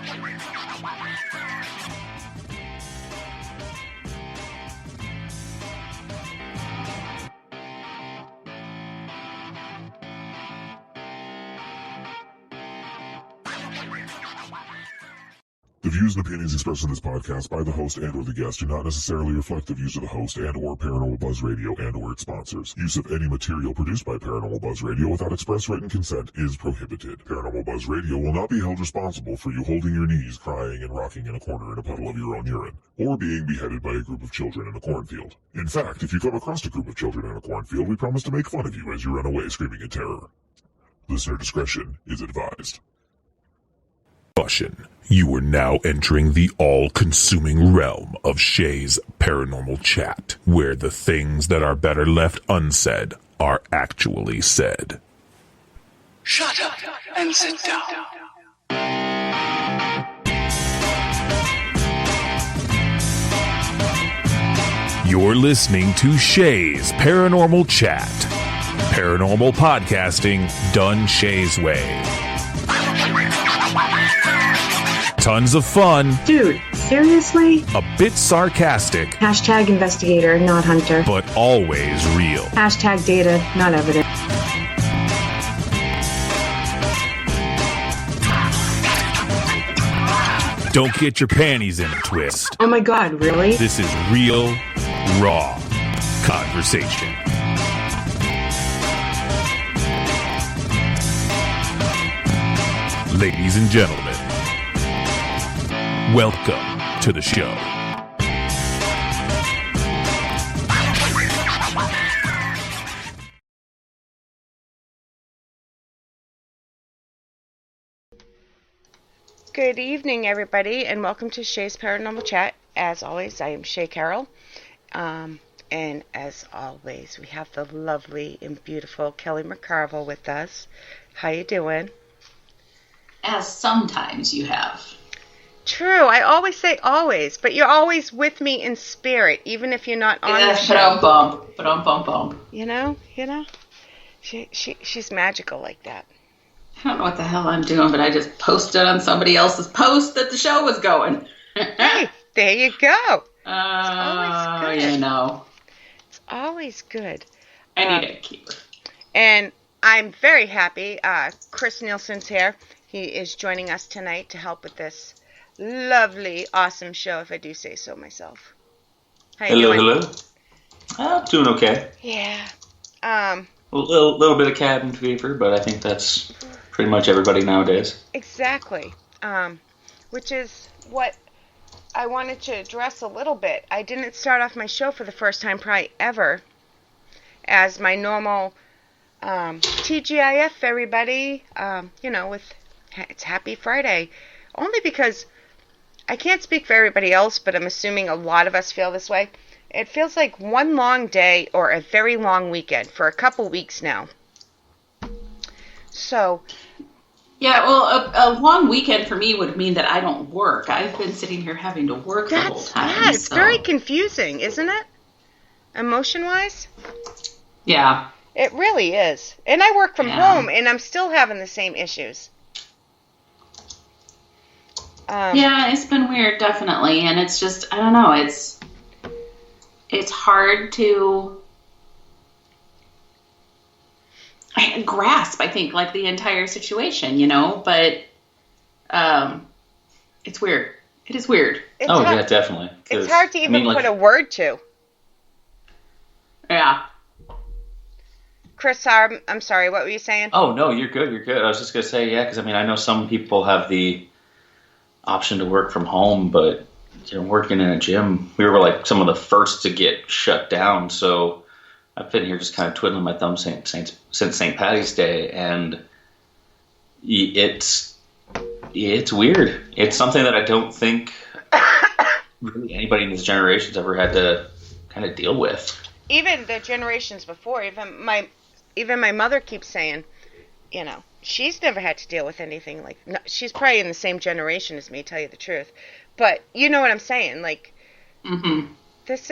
The views and opinions expressed in this podcast by the host and or the guest do not necessarily reflect the views of the host and or Paranormal Buzz Radio and or its sponsors. Use of any material produced by Paranormal Buzz Radio without express written consent is prohibited. Paranormal Buzz Radio will not be held responsible for you holding your knees, crying, and rocking in a corner in a puddle of your own urine, or being beheaded by a group of children in a cornfield. In fact, if you come across a group of children in a cornfield, we promise to make fun of you as you run away screaming in terror. Listener discretion is advised. Caution. You are now entering the all-consuming realm of Shay's Paranormal Chat, where the things that are better left unsaid are actually said. Shut up and sit down. You're listening to Shay's Paranormal Chat. Paranormal podcasting done Shay's way. Tons of fun. Dude, seriously? A bit sarcastic. Hashtag investigator, not hunter. But always real. Hashtag data, not evidence. Don't get your panties in a twist. Oh my god, really? This is real, raw conversation. Ladies and gentlemen, welcome to the show. Good evening, everybody, and welcome to Shay's Paranormal Chat. As always, I am Shay Carroll, and as always, we have the lovely and beautiful Kelly McCarville with us. How you doing? As sometimes you have. True, I always say always, but you're always with me in spirit, even if you're not on the show. Bum. You know, she's magical like that. I don't know what the hell I'm doing, but I just posted on somebody else's post that the show was going. Hey, there you go. You know. It's always good. I need a keeper. And I'm very happy. Chris Nielsen's here. He is joining us tonight to help with this lovely, awesome show, if I do say so myself. How you doing? Hello. I'm doing okay. Yeah. A little bit of cabin fever, but I think that's pretty much everybody nowadays. Exactly. Which is what I wanted to address a little bit. I didn't start off my show for the first time probably ever as my normal TGIF, everybody, with it's Happy Friday. Only because I can't speak for everybody else, but I'm assuming a lot of us feel this way. It feels like one long day or a very long weekend for a couple weeks now. So, yeah, well, a long weekend for me would mean that I don't work. I've been sitting here having to work the whole time. Yeah, it's very confusing, isn't it? Emotion-wise? Yeah. It really is. And I work from home, and I'm still having the same issues. Yeah, it's been weird, definitely. And it's just, I don't know, it's hard to grasp, I think, like the entire situation, but it's weird. It is weird. Yeah, definitely. It's hard to even put a word to. Yeah. Chris, I'm sorry, what were you saying? Oh, no, you're good. I was just going to say, yeah, because, I know some people have the option to work from home, but, working in a gym, we were, like, some of the first to get shut down, so I've been here just kind of twiddling my thumbs since St. Patty's Day, and it's weird. It's something that I don't think really anybody in this generation's ever had to kind of deal with. Even the generations before, even my mother keeps saying, she's never had to deal with anything like. No, she's probably in the same generation as me, tell you the truth. But you know what I'm saying, like. Mm-hmm. This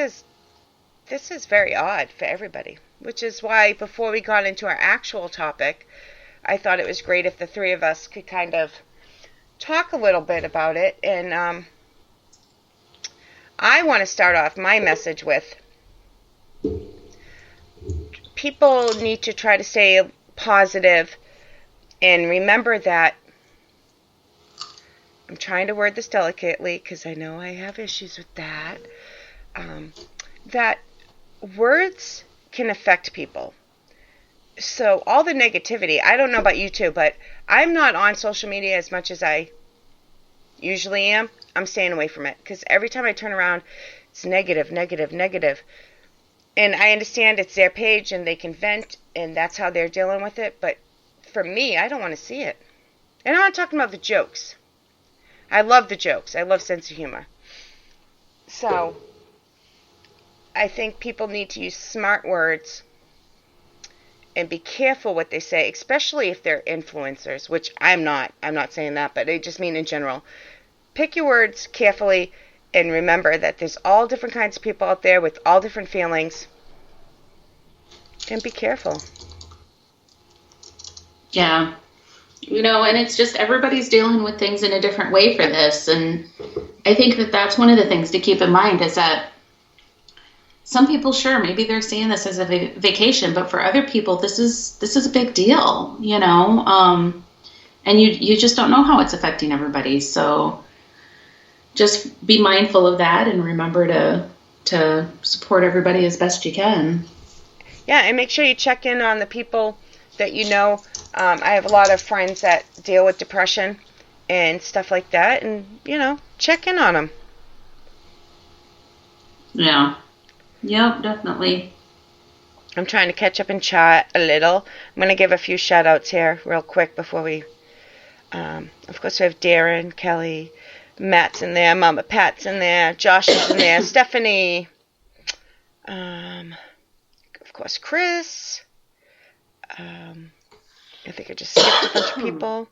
is very odd for everybody, which is why before we got into our actual topic, I thought it was great if the three of us could kind of talk a little bit about it. And I want to start off my message with people need to try to stay positive and remember that I'm trying to word this delicately because I know I have issues with that. That words can affect people. So all the negativity, I don't know about you two, but I'm not on social media as much as I usually am. I'm staying away from it because every time I turn around, it's negative, negative, negative. And I understand it's their page and they can vent and that's how they're dealing with it. But for me, I don't want to see it. And I'm not talking about the jokes. I love the jokes. I love sense of humor. So I think people need to use smart words and be careful what they say, especially if they're influencers, which I'm not. I'm not saying that, but I just mean in general. Pick your words carefully and remember that there's all different kinds of people out there with all different feelings. And be careful. Yeah. And it's just everybody's dealing with things in a different way for this. And I think that that's one of the things to keep in mind is that some people, sure, maybe they're seeing this as a vacation, but for other people, this is a big deal, and you just don't know how it's affecting everybody. So just be mindful of that and remember to support everybody as best you can. Yeah, and make sure you check in on the people that you know. I have a lot of friends that deal with depression and stuff like that, and, check in on them. Yeah. Yep, definitely. I'm trying to catch up and chat a little. I'm going to give a few shout-outs here real quick before we... of course, we have Darren, Kelly, Matt's in there, Mama Pat's in there, Josh is in there, Stephanie, of course, Chris. I think I just skipped a bunch of people.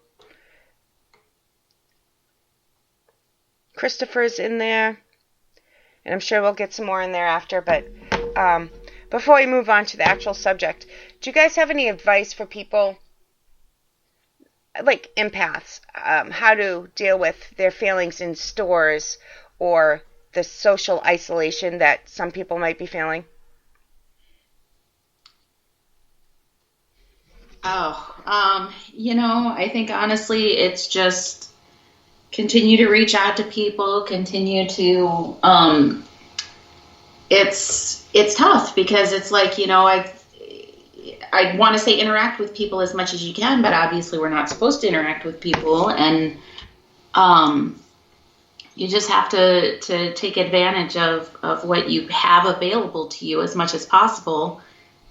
Christopher's in there. And I'm sure we'll get some more in there after. But before we move on to the actual subject, do you guys have any advice for people, like empaths, how to deal with their feelings in stores or the social isolation that some people might be feeling? I think honestly it's just continue to reach out to people, continue to it's tough because it's like, I want to say interact with people as much as you can, but obviously we're not supposed to interact with people, and you just have to take advantage of what you have available to you as much as possible.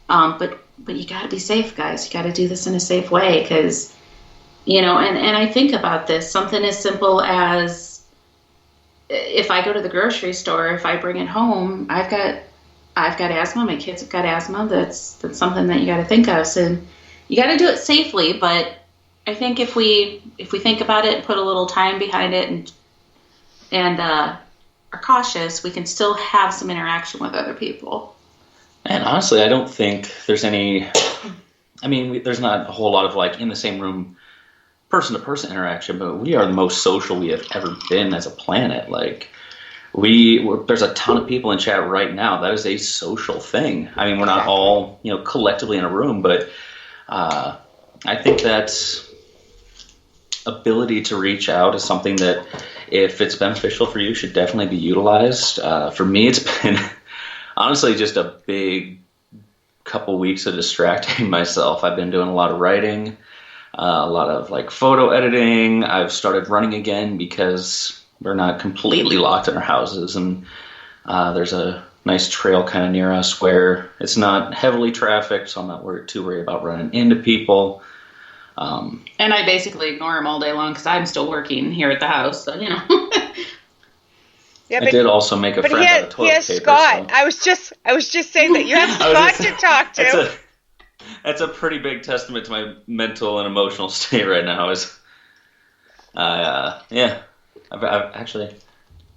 But you got to be safe, guys. You got to do this in a safe way because, and I think about this, something as simple as if I go to the grocery store, if I bring it home, I've got asthma. My kids have got asthma. That's something that you got to think of. So you got to do it safely. But I think if we think about it and put a little time behind it and are cautious, we can still have some interaction with other people. And honestly, I don't think there's any, there's not a whole lot of like in the same room, person-to-person interaction, but we are the most social we have ever been as a planet. Like there's a ton of people in chat right now. That is a social thing. We're not all, collectively in a room, but I think that ability to reach out is something that if it's beneficial for you should definitely be utilized. For me, it's been... honestly, just a big couple weeks of distracting myself. I've been doing a lot of writing, a lot of like photo editing. I've started running again because we're not completely locked in our houses, and there's a nice trail kind of near us where it's not heavily trafficked, so I'm not too worried about running into people. And I basically ignore them all day long because I'm still working here at the house, so Yeah, I did also make a friend out of toilet paper. Scott. So. I was just saying that you have Scott to talk to. That's a pretty big testament to my mental and emotional state right now. I've actually,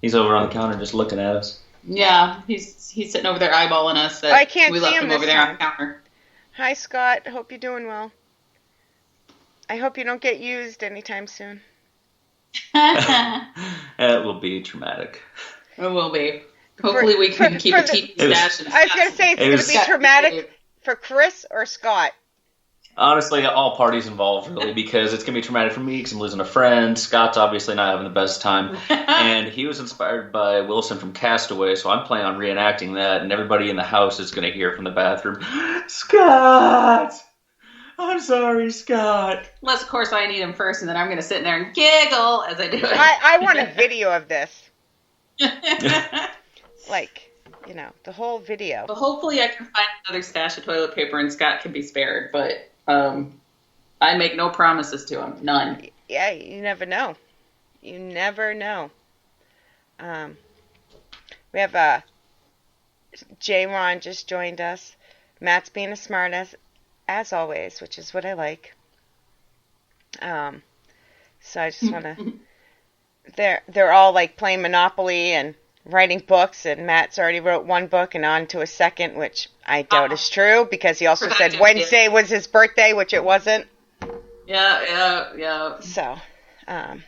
he's over on the counter just looking at us. Yeah, he's sitting over there eyeballing us. I can't we see left him over this there time. on the counter. Hi, Scott. Hope you're doing well. I hope you don't get used anytime soon. It will be traumatic. It will be. Hopefully we can keep a TV stash. I was going to say, it's going to be traumatic for Chris or Scott. Honestly, all parties involved, really, because it's going to be traumatic for me because I'm losing a friend. Scott's obviously not having the best time. And he was inspired by Wilson from Castaway, so I'm planning on reenacting that. And everybody in the house is going to hear from the bathroom, Scott! I'm sorry, Scott. Unless, of course, I need him first, and then I'm going to sit in there and giggle as I do it. I want a video of this. Like, you know, the whole video. But hopefully I can find another stash of toilet paper and Scott can be spared, but I make no promises to him. None. Yeah, you never know. You never know. We have J. Ron just joined us. Matt's being a smartass, as always, which is what I like. So I just want to... They're all like playing Monopoly and writing books, and Matt's already wrote one book and on to a second, which I doubt is true because he also said Wednesday was his birthday, which it wasn't. Yeah. So, let's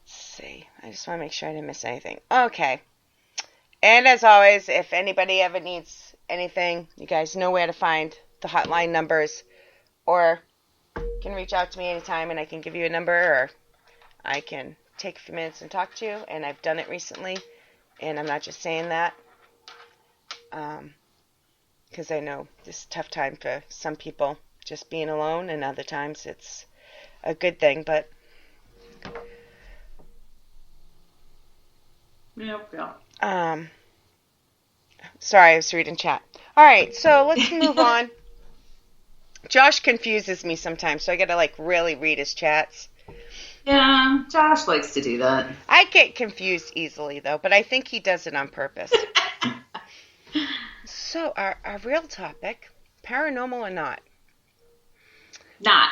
see. I just want to make sure I didn't miss anything. Okay. And as always, if anybody ever needs anything, you guys know where to find the hotline numbers, or you can reach out to me anytime and I can give you a number, or I can take a few minutes and talk to you, and I've done it recently, and I'm not just saying that because I know this is a tough time for some people, just being alone, and other times it's a good thing, but Yep. Sorry, I was reading chat. All right, so let's move on. Josh confuses me sometimes, so I gotta like really read his chats. Yeah, Josh likes to do that. I get confused easily, though, but I think he does it on purpose. So, our real topic, paranormal or not? Not.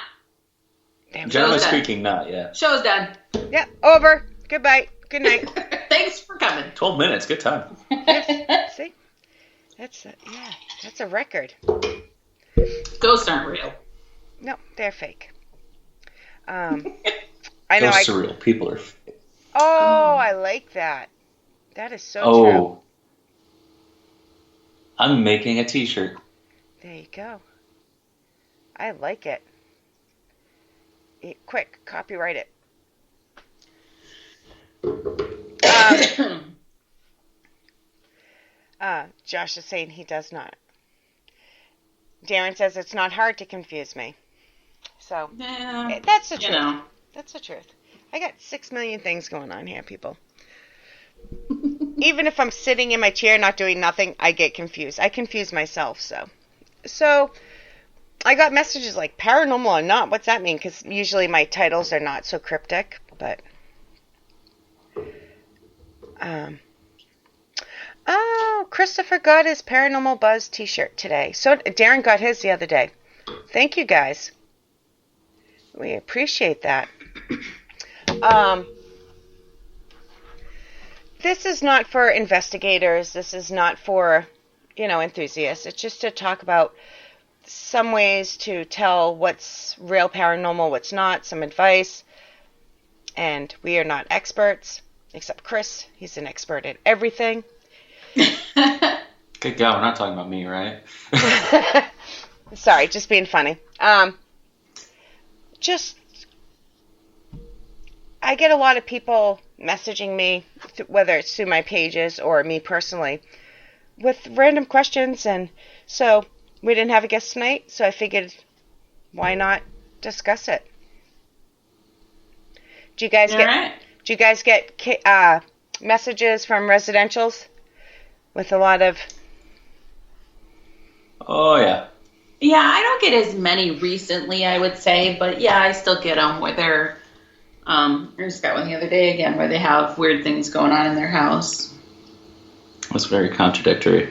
Generally speaking, not, yeah. Show's done. Yeah, over. Goodbye. Good night. Thanks for coming. 12 minutes, good time. Yes, see? That's a record. Ghosts aren't real. No, they're fake. I know. Ghosts are real. People are fake. Oh, I like that. That is so true. I'm making a t-shirt. There you go. I like it. Quick, copyright it. Josh is saying he does not. Darren says it's not hard to confuse me. So, yeah, that's the truth. You know. That's the truth. I got 6 million things going on here, people. Even if I'm sitting in my chair not doing nothing, I get confused. I confuse myself, So, I got messages like, paranormal or not? What's that mean? Because usually my titles are not so cryptic, but... Oh, Christopher got his Paranormal Buzz t-shirt today. So, Darren got his the other day. Thank you, guys. We appreciate that. This is not for investigators. This is not for, enthusiasts. It's just to talk about some ways to tell what's real paranormal, what's not, some advice. And we are not experts, except Chris. He's an expert at everything. Good God, we're not talking about me, right? Sorry, just being funny. I get a lot of people messaging me, whether it's through my pages or me personally, with random questions, and so we didn't have a guest tonight, so I figured, why not discuss it? Do you guys get messages from residentials with a lot of? Oh yeah. Yeah, I don't get as many recently, I would say, but yeah, I still get them where they're. I just got one the other day again where they have weird things going on in their house. That's very contradictory.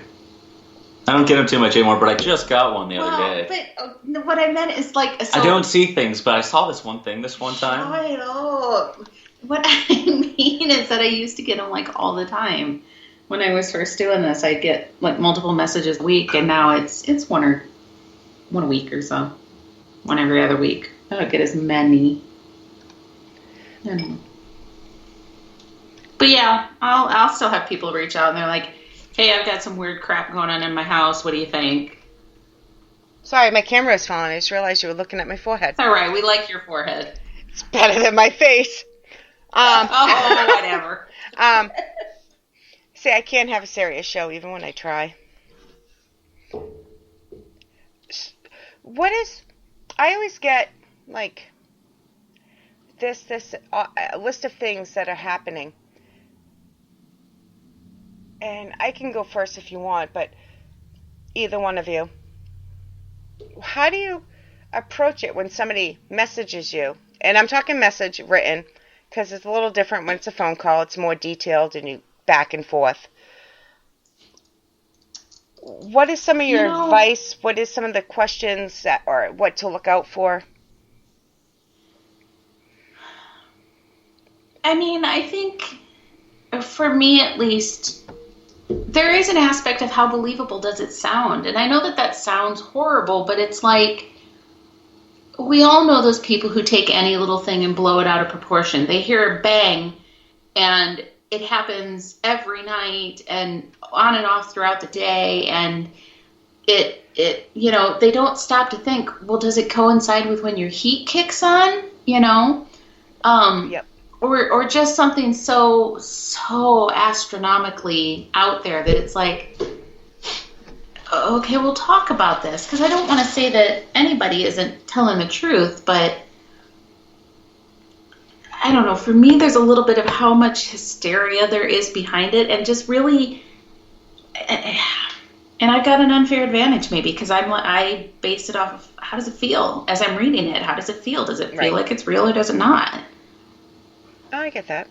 I don't get them too much anymore, but I just got one the other day. But what I meant is like... So, I don't see things, but I saw this one thing this one time. I know. What I mean is that I used to get them like all the time. When I was first doing this, I'd get like multiple messages a week, and now it's one a week or so. One every other week. I don't get as many. And, but yeah, I'll still have people reach out and they're like, hey, I've got some weird crap going on in my house. What do you think? Sorry, my camera is falling. I just realized you were looking at my forehead. It's all right. We like your forehead. It's better than my face. Whatever. See, I can't have a serious show even when I try. I always get, like, this a list of things that are happening. And I can go first if you want, but either one of you. How do you approach it when somebody messages you? And I'm talking message written, because it's a little different when it's a phone call. It's more detailed and you back and forth. What is some of your advice? What is some of the questions or what to look out for? I mean, I think for me at least, there is an aspect of how believable does it sound. And I know that sounds horrible, but it's like, we all know those people who take any little thing and blow it out of proportion. They hear a bang and it happens every night and on and off throughout the day. And it they don't stop to think, well, does it coincide with when your heat kicks on? Yep. Or just something so astronomically out there that it's like, okay, we'll talk about this. Because I don't want to say that anybody isn't telling the truth, but I don't know. For me, there's a little bit of how much hysteria there is behind it, and just really, and I've got an unfair advantage maybe because I base it off of how does it feel as I'm reading it. How does it feel? Does it feel like it's real or does it not? Oh, I get that.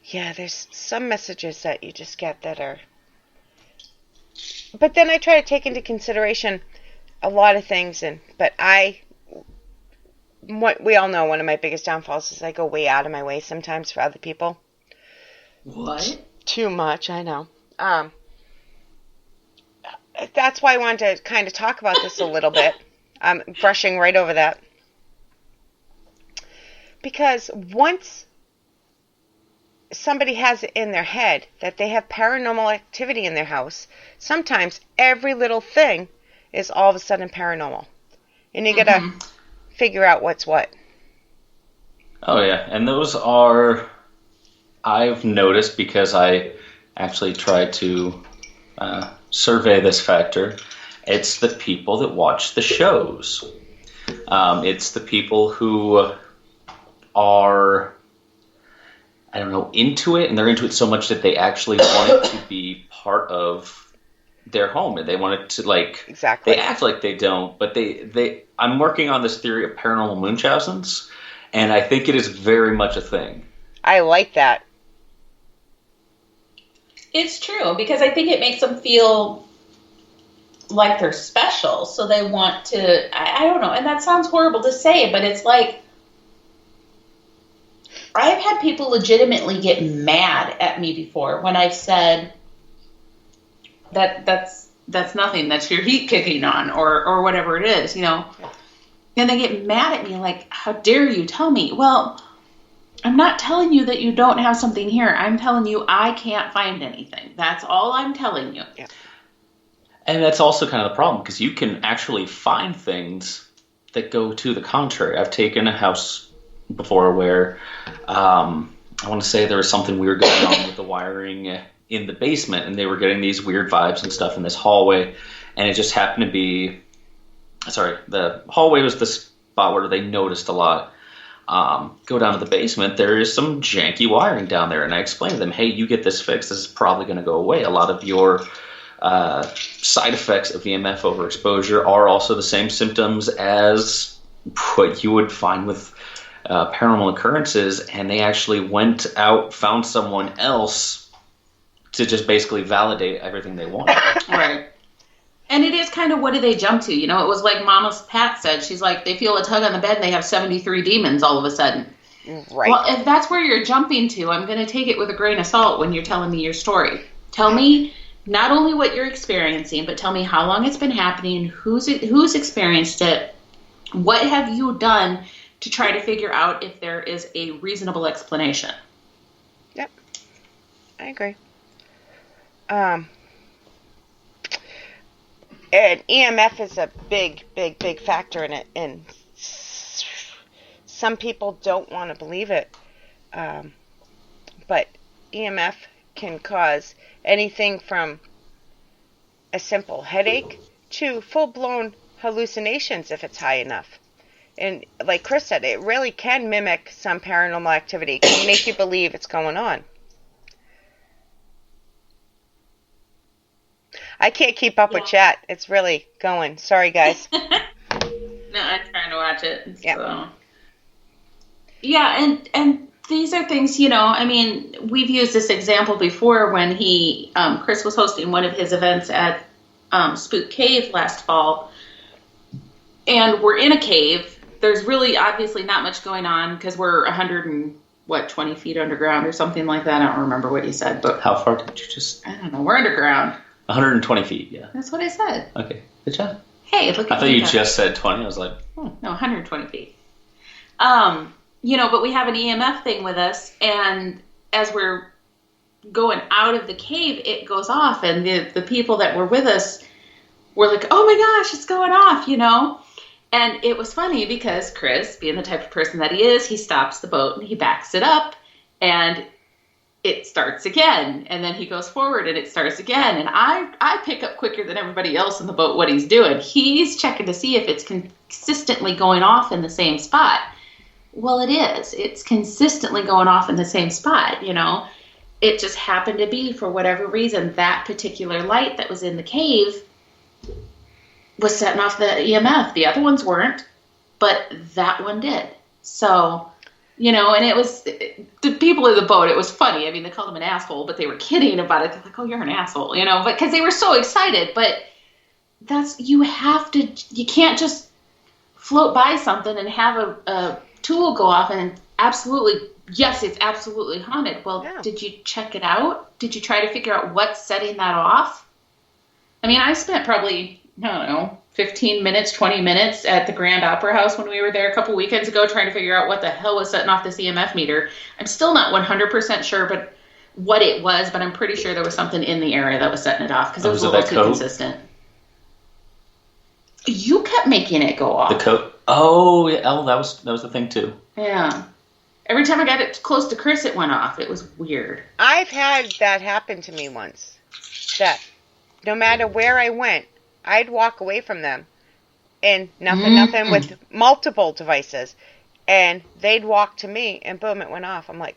Yeah, there's some messages that you just get that are... But then I try to take into consideration a lot of things, but what we all know, one of my biggest downfalls is I go way out of my way sometimes for other people. What? Too much, I know. That's why I wanted to kind of talk about this a little bit. I'm brushing right over that. Because once somebody has it in their head that they have paranormal activity in their house, sometimes every little thing is all of a sudden paranormal. And you gotta figure out what's what. Oh, yeah. And those are, I've noticed because I actually tried to survey this factor. It's the people that watch the shows. It's the people who are, I don't know, into it, and they're into it so much that they actually want it to be part of their home, and they want it to, like, exactly. They act like they don't, but I'm working on this theory of paranormal Munchausens, and I think it is very much a thing. I like that. It's true, because I think it makes them feel like they're special, so they want to, I don't know, and that sounds horrible to say, but it's like, I've had people legitimately get mad at me before when I've said that's nothing, that's your heat kicking on, or whatever it is, and they get mad at me like, how dare you tell me? Well, I'm not telling you that you don't have something here. I'm telling you I can't find anything. That's all I'm telling you. Yeah. And that's also kind of the problem, because you can actually find things that go to the contrary. I've taken a house before where I want to say there was something weird going on with the wiring in the basement, and they were getting these weird vibes and stuff in this hallway, and it just happened to be, the hallway was the spot where they noticed a lot. Go down to the basement, there is some janky wiring down there, and I explained to them, hey, you get this fixed, this is probably going to go away. A lot of your side effects of EMF overexposure are also the same symptoms as what you would find with paranormal occurrences, and they actually went out, found someone else to just basically validate everything they wanted. Right. And it is kind of, what do they jump to? It was like Mama Pat said. She's like, they feel a tug on the bed and they have 73 demons all of a sudden. Right. Well, if that's where you're jumping to, I'm going to take it with a grain of salt when you're telling me your story. Tell me not only what you're experiencing, but tell me how long it's been happening, who's experienced it, What have you done to try to figure out if there is a reasonable explanation? Yep, I agree. And EMF is a big factor in it, and some people don't want to believe it. But EMF can cause anything from a simple headache to full-blown hallucinations if it's high enough. And like Chris said, it really can mimic some paranormal activity. It can make you believe it's going on. I can't keep up with chat. It's really going. Sorry, guys. No, I'm trying to watch it. Yeah. So. Yeah, and these are things, I mean, we've used this example before when Chris was hosting one of his events at Spook Cave last fall. And we're in a cave. There's really obviously not much going on because we're 20 feet underground or something like that. I don't remember what he said, but How far did you just? I don't know. We're underground. 120 feet, yeah. That's what I said. Okay, good job. Hey, look at I thought you just said 20. I was like, No, 120 feet. But we have an EMF thing with us, and as we're going out of the cave, it goes off, and the people that were with us were like, oh my gosh, it's going off, And it was funny because Chris, being the type of person that he is, he stops the boat and he backs it up, and it starts again. And then he goes forward and it starts again. And I pick up quicker than everybody else in the boat what he's doing. He's checking to see if it's consistently going off in the same spot. Well, it is. It's consistently going off in the same spot, It just happened to be, for whatever reason, that particular light that was in the cave was setting off the EMF. The other ones weren't, but that one did. So, and it was, the people in the boat, it was funny. I mean, they called him an asshole, but they were kidding about it. They're like, oh, you're an asshole, but because they were so excited. But you can't just float by something and have a tool go off and absolutely, yes, it's absolutely haunted. Well, Yeah. Did you check it out? Did you try to figure out what's setting that off? I mean, I spent probably, 15 minutes, 20 minutes at the Grand Opera House when we were there a couple weekends ago trying to figure out what the hell was setting off this EMF meter. I'm still not 100% sure what it was, but I'm pretty sure there was something in the area that was setting it off because it was a little too consistent. You kept making it go off. the coat. Oh, yeah. Oh, that was the thing too. Yeah. Every time I got it close to Chris, it went off. It was weird. I've had that happen to me once. That no matter where I went, I'd walk away from them, and nothing with multiple devices, and they'd walk to me, and boom, it went off. I'm like,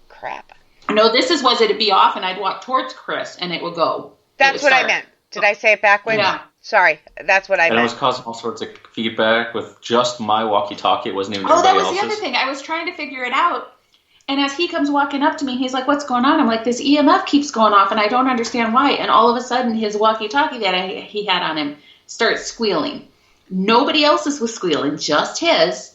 crap. No, was it'd be off, and I'd walk towards Chris, and it would go. That's what I meant. Did I say it backwards? Yeah. Sorry, that's what I And meant. it was causing all sorts of feedback with just my walkie-talkie. It wasn't even Oh, that everybody was else's. the other thing. I was trying to figure it out. And as he comes walking up to me, he's like, what's going on? I'm like, this EMF keeps going off, and I don't understand why. And all of a sudden, his walkie-talkie that he had on him starts squealing. Nobody else's was squealing, just his.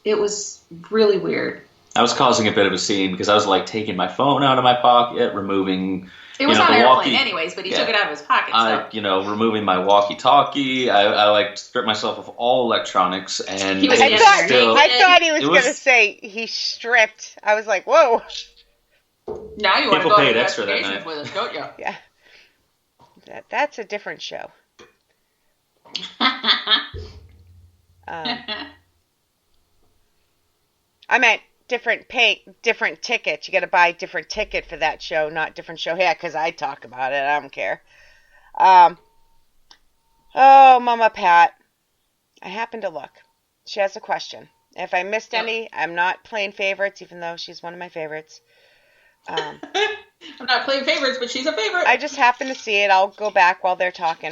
It was really weird. I was causing a bit of a scene because I was like taking my phone out of my pocket, removing... It was on an airplane anyways, but he took it out of his pocket. Removing my walkie-talkie. I like stripped myself of all electronics, and He was I I thought he was going to say he stripped. I was like, whoa. Now you want to People go paid to extra that investigations night. with us, don't you? Yeah. That's a different show. I meant different tickets. You got to buy a different ticket for that show, not different show. Yeah, because I talk about it. I don't care. Oh, Mama Pat. I happened to look. She has a question. If I missed any, I'm not playing favorites, even though she's one of my favorites. I'm not playing favorites, but she's a favorite. I just happened to see it. I'll go back while they're talking.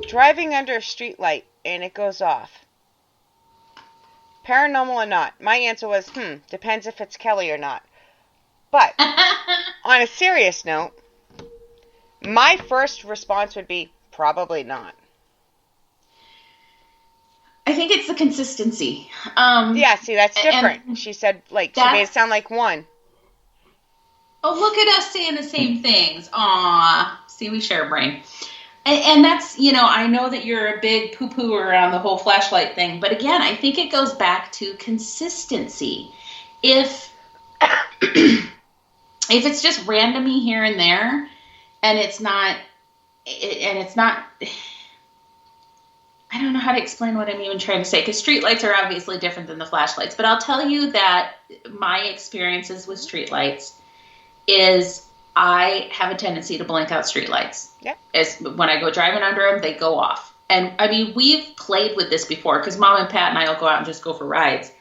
Driving under a street light and it goes off. Paranormal or not? My answer was, depends if it's Kelly or not. But, on a serious note, my first response would be, probably not. I think it's the consistency. Yeah, see, that's different. She said, she made it sound like one. Oh, look at us saying the same things. Aw. See, we share a brain. And that's, I know that you're a big poo-pooer around the whole flashlight thing, but again, I think it goes back to consistency. If it's just randomly here and there, and it's not, I don't know how to explain what I'm even trying to say, because streetlights are obviously different than the flashlights, but I'll tell you that my experiences with streetlights is I have a tendency to blank out streetlights. Yep. When I go driving under them, they go off. And I mean, we've played with this before, because Mom and Pat and I will go out and just go for rides.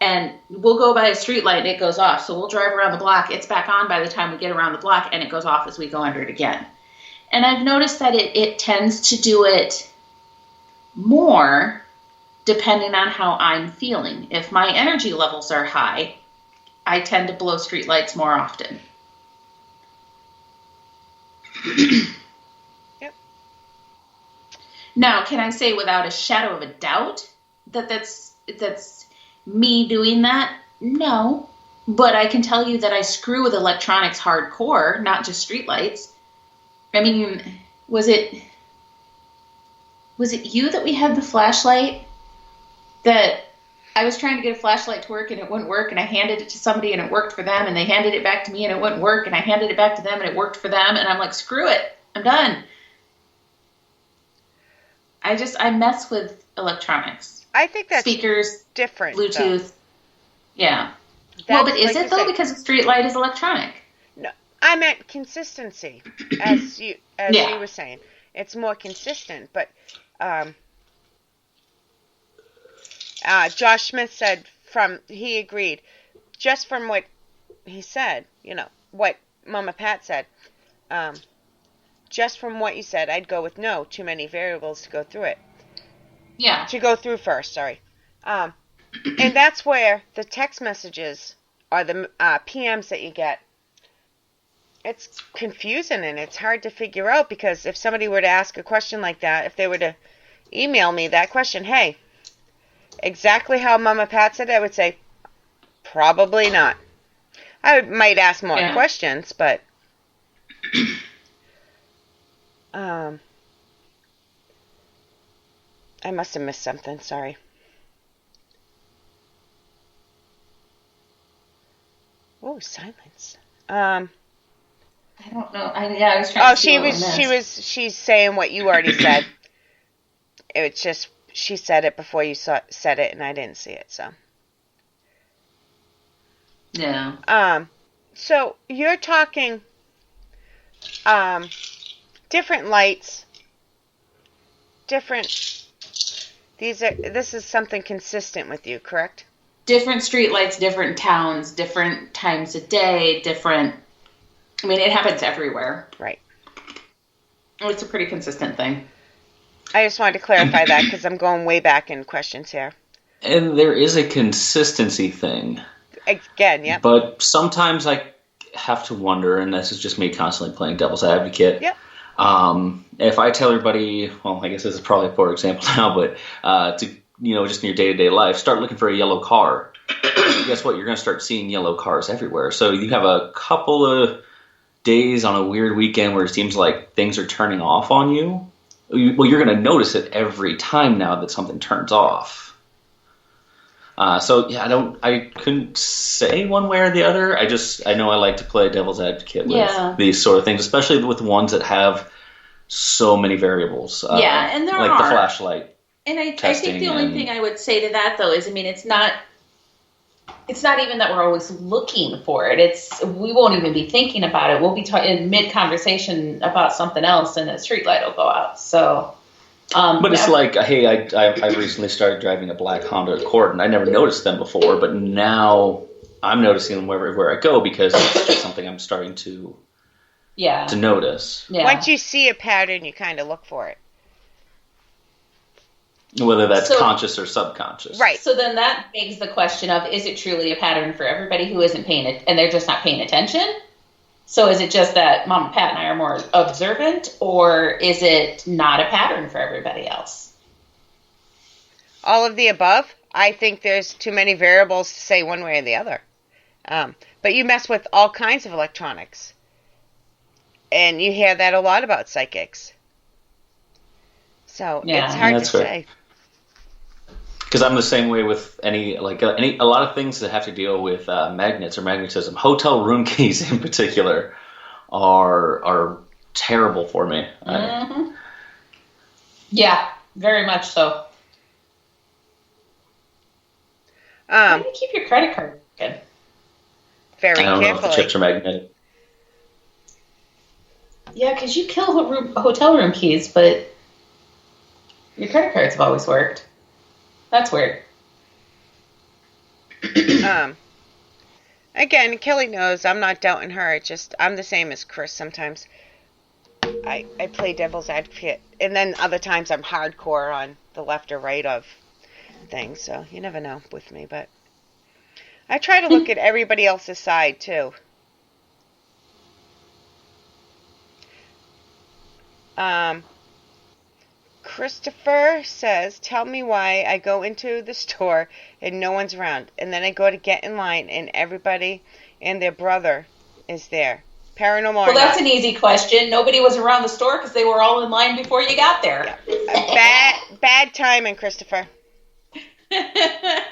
And we'll go by a streetlight and it goes off. So we'll drive around the block. It's back on by the time we get around the block, and it goes off as we go under it again. And I've noticed that it tends to do it more depending on how I'm feeling. If my energy levels are high, I tend to blow streetlights more often. Yep. Now, can I say without a shadow of a doubt that that's me doing that? No. But I can tell you that I screw with electronics hardcore, not just streetlights. I mean, was it you that we had the flashlight that I was trying to get a flashlight to work and it wouldn't work, and I handed it to somebody and it worked for them, and they handed it back to me and it wouldn't work, and I handed it back to them and it worked for them, and I'm like, screw it, I'm done. I mess with electronics. I think that's speakers, different. Bluetooth. Though. Yeah. That's, but is like it though? Because a street light is electronic. No, I meant consistency, as you were saying. It's more consistent, but Josh Smith said he agreed, just from what he said, what Mama Pat said, just from what you said, I'd go with no, too many variables to go through it. Yeah. To go through first, sorry. And that's where the text messages or the PMs that you get, it's confusing and it's hard to figure out, because if somebody were to ask a question like that, if they were to email me that question, hey, exactly how Mama Pat said it, I would say, probably not. I might ask more questions, but I must have missed something, sorry. Oh, silence. I don't know. I was trying to see she's saying what you already said. It's just she said it before you said it, and I didn't see it, so. Yeah. So you're talking different lights, this is something consistent with you, correct? Different streetlights, different towns, different times a day, I mean, it happens everywhere. Right. It's a pretty consistent thing. I just wanted to clarify that, because I'm going way back in questions here. And there is a consistency thing. Again, yeah. But sometimes I have to wonder, and this is just me constantly playing devil's advocate. Yep. If I tell everybody, well, I guess this is probably a poor example now, but just in your day-to-day life, start looking for a yellow car. Guess what? You're going to start seeing yellow cars everywhere. So you have a couple of days on a weird weekend where it seems like things are turning off on you. Well, you're going to notice it every time now that something turns off. I couldn't say one way or the other. I know I like to play devil's advocate with these sort of things, especially with ones that have so many variables. And there like are. the flashlight. And I think the only thing I would say to that, though, is, I mean, it's not even that we're always looking for it. We won't even be thinking about it. We'll be in mid-conversation about something else, and a street light will go out. So, but it's like, hey, I recently started driving a black Honda Accord, and I never noticed them before, but now I'm noticing them wherever I go, because it's just something I'm starting to notice. Yeah. Once you see a pattern, you kind of look for it. Whether that's conscious or subconscious. Right. So then that begs the question of, is it truly a pattern for everybody who isn't paying it, and they're just not paying attention? So is it just that Mom and Pat and I are more observant, or is it not a pattern for everybody else? All of the above. I think there's too many variables to say one way or the other. But you mess with all kinds of electronics. And you hear that a lot about psychics. So Yeah. it's hard to That's fair. say. Because I'm the same way with a lot of things that have to deal with magnets or magnetism. Hotel room keys in particular are terrible for me. Mm-hmm. Yeah, very much so. How do you keep your credit card good? Very I don't know if the carefully. chips are magnetic. Yeah, because you kill hotel room keys, but your credit cards have always worked. That's weird. Again, Kelly knows I'm not doubting her. It's just I'm the same as Chris sometimes. I play devil's advocate, and then other times I'm hardcore on the left or right of things. So you never know with me, but I try to look at everybody else's side too. Christopher says, tell me why I go into the store and no one's around, and then I go to get in line and everybody and their brother is there. Paranormal Well, or that's not. an easy question. Nobody was around the store because they were all in line before you got there. Bad timing, Christopher. I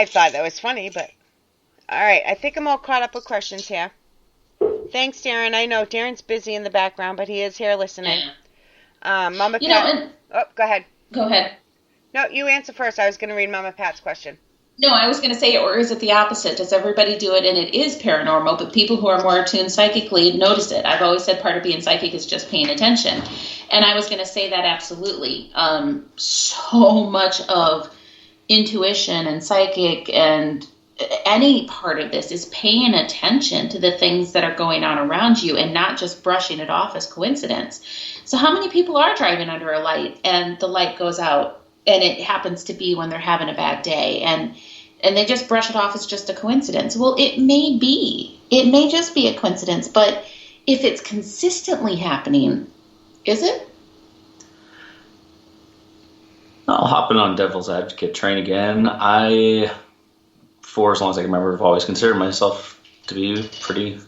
thought that was funny, but all right. I think I'm all caught up with questions here. Thanks, Darren. I know Darren's busy in the background, but he is here listening. Mama Pat. Go ahead. Go ahead. No, you answer first. I was going to read Mama Pat's question. No, I was going to say, or is it the opposite? Does everybody do it and it is paranormal, but people who are more attuned psychically notice it? I've always said part of being psychic is just paying attention. And I was going to say that absolutely. So much of intuition and psychic and any part of this is paying attention to the things that are going on around you and not just brushing it off as coincidence. So how many people are driving under a light and the light goes out and it happens to be when they're having a bad day and they just brush it off as just a coincidence? Well, it may just be a coincidence, but if it's consistently happening, is it? I'll hop in on devil's advocate train again. For as long as I can remember, I've always considered myself to be pretty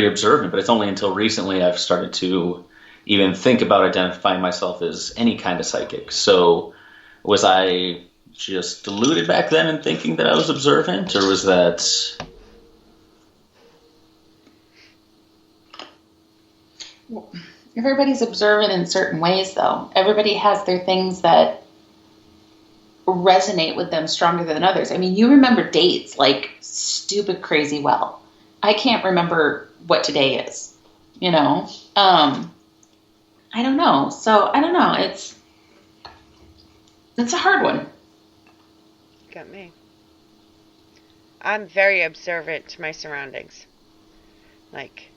observant, but it's only until recently I've started to even think about identifying myself as any kind of psychic. So was I just deluded back then in thinking that I was observant, or was that... Everybody's observant in certain ways, though. Everybody has their things that resonate with them stronger than others. I mean, you remember dates like stupid crazy well. I can't remember what today is, you know? I don't know. So, I don't know. It's a hard one. Got me. I'm very observant to my surroundings. Like,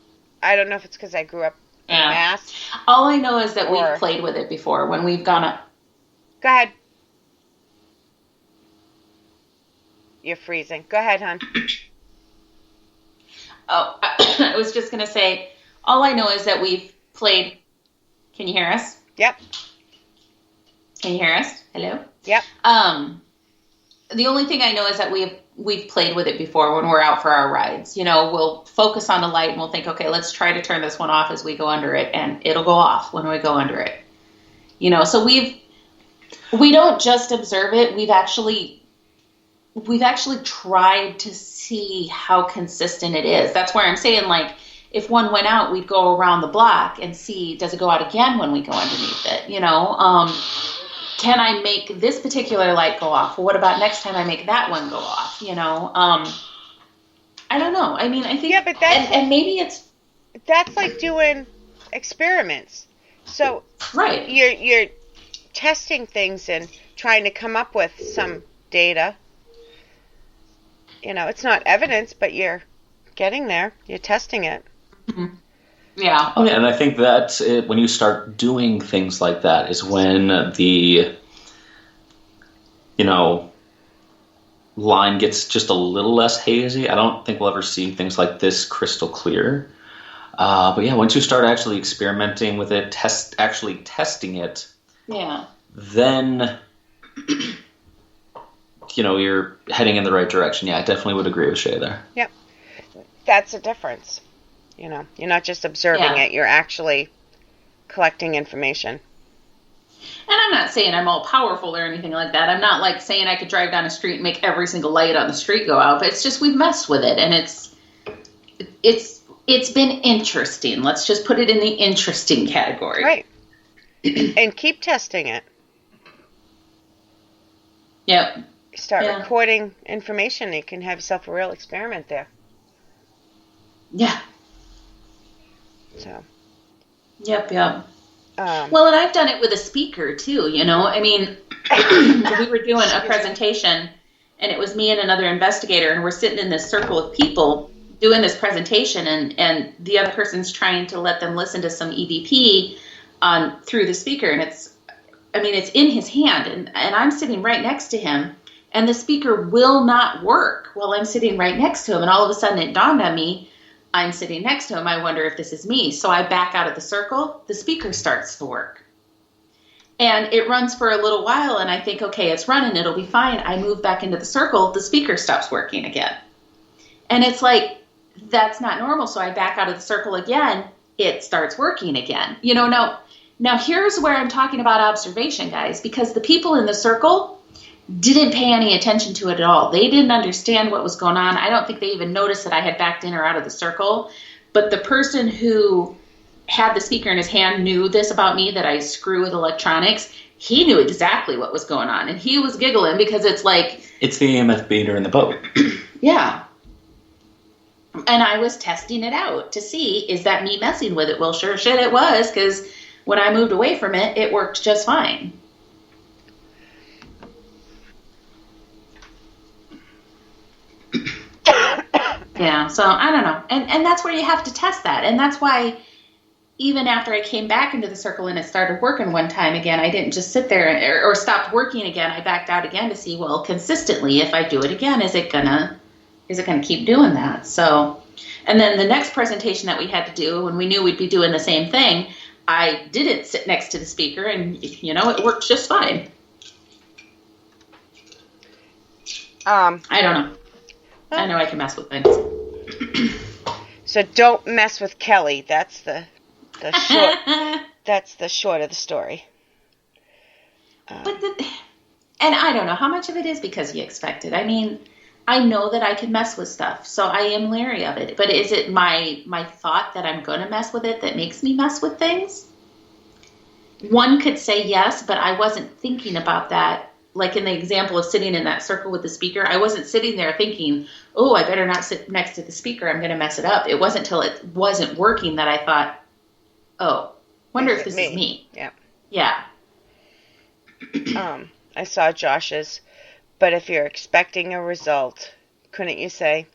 I don't know if it's because I grew up in Mass. All I know is that we've played with it before when we've gone up. Go ahead. You're freezing. Go ahead, hon. Oh, I was just going to say, all I know is that we've played. Can you hear us? Yep. Can you hear us? Hello? Yep. The only thing I know is that we've played with it before when we're out for our rides. You know, we'll focus on a light and we'll think, okay, let's try to turn this one off as we go under it, and it'll go off when we go under it. You know, so we don't just observe it. We've actually tried to see how consistent it is. That's where I'm saying, like, if one went out, we'd go around the block and see, does it go out again when we go underneath it? You know, can I make this particular light go off? Well, what about next time I make that one go off? You know, I don't know. I mean, I think, but that's and maybe that's like doing experiments. So right, you're testing things and trying to come up with some data. You know, it's not evidence, but you're getting there. You're testing it. Mm-hmm. Yeah. Oh, yeah, and I think that's it. When you start doing things like that is when the, line gets just a little less hazy. I don't think we'll ever see things like this crystal clear. But yeah, once you start actually experimenting with it, actually testing it, yeah, then you're heading in the right direction. Yeah, I definitely would agree with Shay there. Yep. That's a difference. You know, you're not just observing it, you're actually collecting information. And I'm not saying I'm all powerful or anything like that. I'm not like saying I could drive down a street and make every single light on the street go out. But it's just we've messed with it, and it's been interesting. Let's just put it in the interesting category. Right. And keep testing it. Yep. Start recording information. You can have yourself a real experiment there. Yeah. So. Yep. Well, and I've done it with a speaker too, you know. I mean, we were doing a presentation, and it was me and another investigator, and we're sitting in this circle of people doing this presentation, and the other person's trying to let them listen to some EVP through the speaker, and it's in his hand, and I'm sitting right next to him, and the speaker will not work while I'm sitting right next to him, and all of a sudden it dawned on me, I'm sitting next to him, I wonder if this is me. So I back out of the circle, the speaker starts to work. And it runs for a little while, and I think, okay, it's running, it'll be fine. I move back into the circle, the speaker stops working again. And it's like, that's not normal. So I back out of the circle again, it starts working again. You know, now here's where I'm talking about observation, guys, because the people in the circle didn't pay any attention to it at all. They didn't understand what was going on. I don't think they even noticed that I had backed in or out of the circle. But the person who had the speaker in his hand knew this about me, that I screw with electronics. He knew exactly what was going on. And he was giggling because it's like... It's the EMF meter in the boat. Yeah. And I was testing it out to see, is that me messing with it? Well, sure shit it was, because when I moved away from it, it worked just fine. Yeah, so I don't know. And that's where you have to test that. And that's why even after I came back into the circle and it started working one time again, I didn't just sit there or stopped working again. I backed out again to see, well, consistently, if I do it again, is it gonna keep doing that? So, and then the next presentation that we had to do, when we knew we'd be doing the same thing, I didn't sit next to the speaker, and you know, it worked just fine. I don't know. I know I can mess with things. So don't mess with Kelly. That's the short. That's the short of the story. And I don't know how much of it is because you expect it. I mean, I know that I can mess with stuff, so I am leery of it. But is it my thought that I'm going to mess with it that makes me mess with things? One could say yes, but I wasn't thinking about that. Like in the example of sitting in that circle with the speaker, I wasn't sitting there thinking, oh, I better not sit next to the speaker. I'm going to mess it up. It wasn't until it wasn't working that I thought, oh, wonder if this is me. Yeah. Yeah. I saw Josh's, but if you're expecting a result, couldn't you say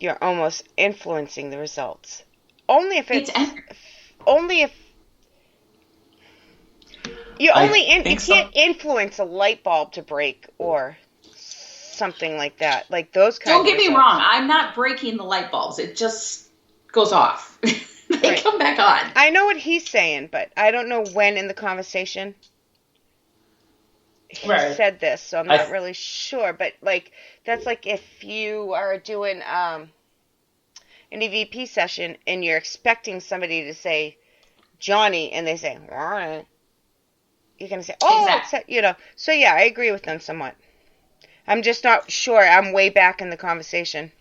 you're almost influencing the results? Only if you can't influence a light bulb to break or something like that. Like those kinds. Don't get me wrong. I'm not breaking the light bulbs. It just goes off. They come back on. I know what he's saying, but I don't know when in the conversation he said this, so I'm not really sure. But like that's like if you are doing an EVP session and you're expecting somebody to say Johnny, and they say, all right. You're going to say, oh, exactly. You know. So, yeah, I agree with them somewhat. I'm just not sure. I'm way back in the conversation.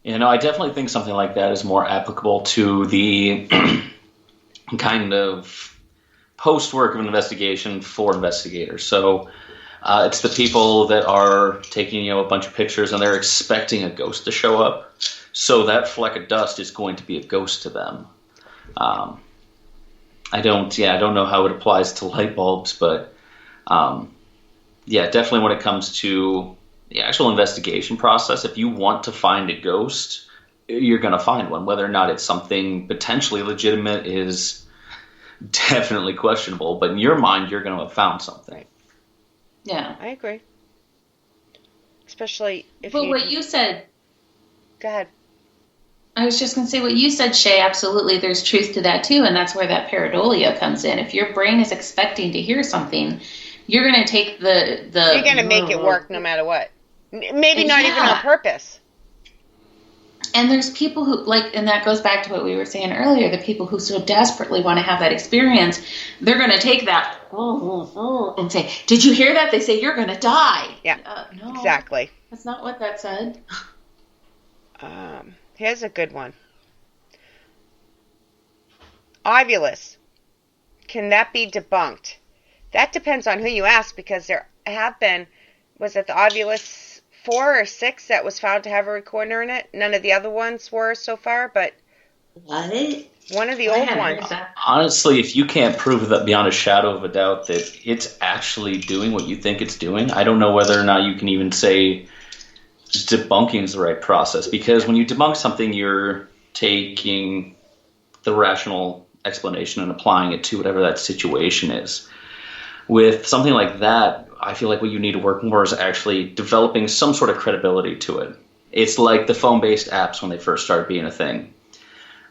You know, I definitely think something like that is more applicable to the kind of post-work of an investigation for investigators. So it's the people that are taking, a bunch of pictures and they're expecting a ghost to show up. So that fleck of dust is going to be a ghost to them. I don't know how it applies to light bulbs, but definitely when it comes to the actual investigation process, if you want to find a ghost, you're going to find one. Whether or not it's something potentially legitimate is definitely questionable, but in your mind, you're going to have found something. Yeah. I agree. Especially if what you said... Go ahead. I was just going to say what you said, Shay. Absolutely, there's truth to that too, and that's where that pareidolia comes in. If your brain is expecting to hear something, you're going to take the. You're going to make it work no matter what. Maybe not even on purpose. And there's people who, like, and that goes back to what we were saying earlier, the people who so desperately want to have that experience, they're going to take that and say, did you hear that? They say, you're going to die. Yeah, no, exactly. That's not what that said. Here's a good one. Ovulus. Can that be debunked? That depends on who you ask, because there have been, was it the Ovulus 4 or 6 that was found to have a recorder in it? None of the other ones were so far, but What? one of the old ones. Honestly, if you can't prove that beyond a shadow of a doubt that it's actually doing what you think it's doing, I don't know whether or not you can even say debunking is the right process. Because when you debunk something, you're taking the rational explanation and applying it to whatever that situation is. With something like that, I feel like what you need to work more is actually developing some sort of credibility to it. It's like the phone-based apps when they first started being a thing.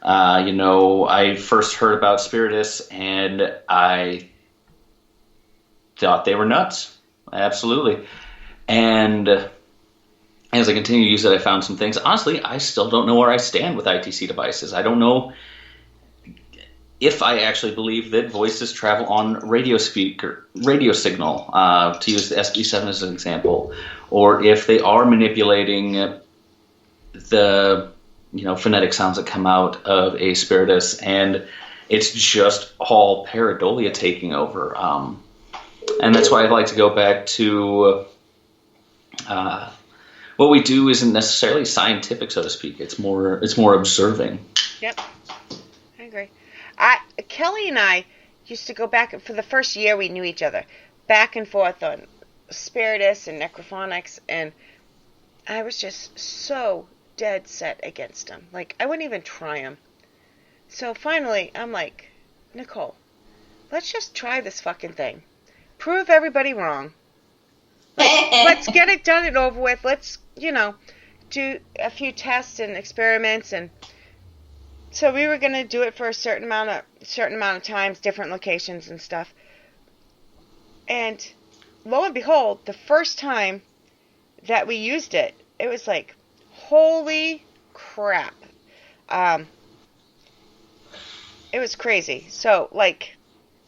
I first heard about Spiritus and I thought they were nuts. Absolutely. And as I continue to use it, I found some things. Honestly, I still don't know where I stand with ITC devices. I don't know if I actually believe that voices travel on radio signal, to use the SB7 as an example, or if they are manipulating the phonetic sounds that come out of a spiritus, and it's just all pareidolia taking over. And that's why I like to go back to what we do isn't necessarily scientific, so to speak. It's more observing. Yep, I agree. Kelly and I used to go back, for the first year we knew each other, back and forth on spiritus and necrophonics, and I was just so dead set against him. Like, I wouldn't even try him. So finally, I'm like, Nicole, let's just try this fucking thing. Prove everybody wrong. Let's get it done and over with. Let's, do a few tests and experiments, and so we were going to do it for a certain amount of times, different locations and stuff. And lo and behold, the first time that we used it, it was like, holy crap. It was crazy. So, like,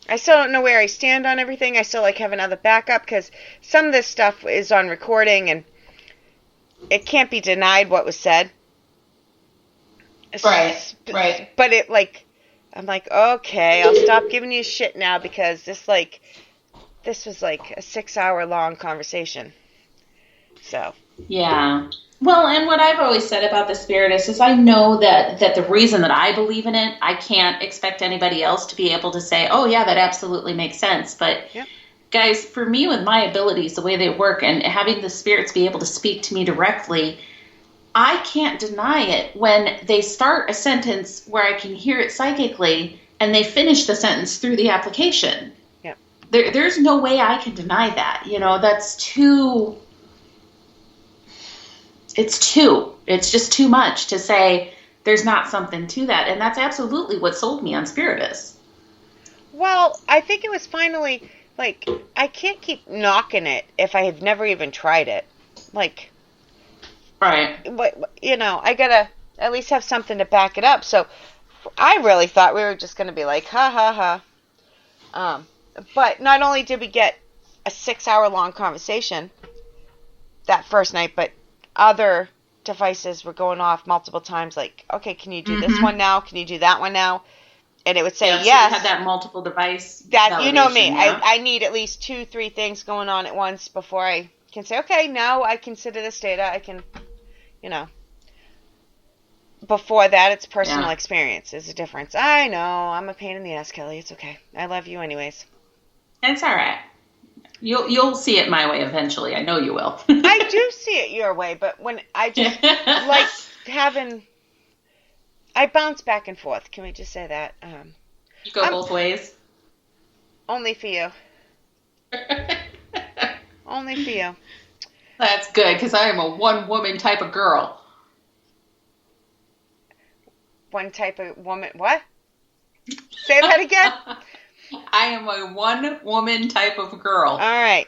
I still don't know where I stand on everything. I still, have another backup, because some of this stuff is on recording, and it can't be denied what was said. Right. But I'm like, okay, I'll stop giving you shit now, because this was like a 6-hour long conversation. So. Yeah. Well, and what I've always said about the Spiritus is I know that the reason that I believe in it, I can't expect anybody else to be able to say, oh yeah, that absolutely makes sense. But yep. Guys, for me, with my abilities, the way they work, and having the spirits be able to speak to me directly, I can't deny it when they start a sentence where I can hear it psychically and they finish the sentence through the application. Yep. There's no way I can deny that. That's too... It's just too much to say there's not something to that. And that's absolutely what sold me on Spiritus. Well, I think it was finally, I can't keep knocking it if I have never even tried it. Right. I gotta at least have something to back it up. So I really thought we were just gonna be like, ha ha ha. But not only did we get a 6-hour long conversation that first night, but other devices were going off multiple times. Like, okay, can you do this one now? Can you do that one now? And it would say yes. So you had that multiple device. That, you know me. Yeah? I need at least 2-3 things going on at once before I can say, okay, now I consider this data. I can, Before that, it's personal experience. There's a difference. I know. I'm a pain in the ass, Kelly. It's okay. I love you anyways. It's all right. You'll see it my way eventually. I know you will. I do see it your way, but when I just like having... I bounce back and forth. Can we just say that? You go both ways? Only for you. Only for you. That's good, because I am a one-woman type of girl. One type of woman... What? Say that again? I am a one-woman type of girl. All right.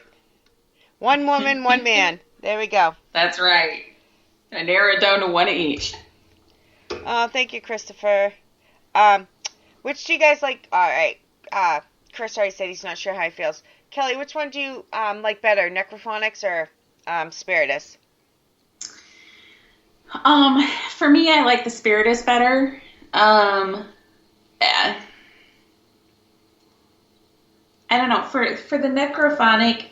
One woman, one man. There we go. That's right. I narrow it down to one each. Oh, thank you, Christopher. Which do you guys like? All right. Chris already said he's not sure how he feels. Kelly, which one do you like better, Necrophonics or Spiritus? For me, I like the Spiritus better. I don't know. For the necrophonic,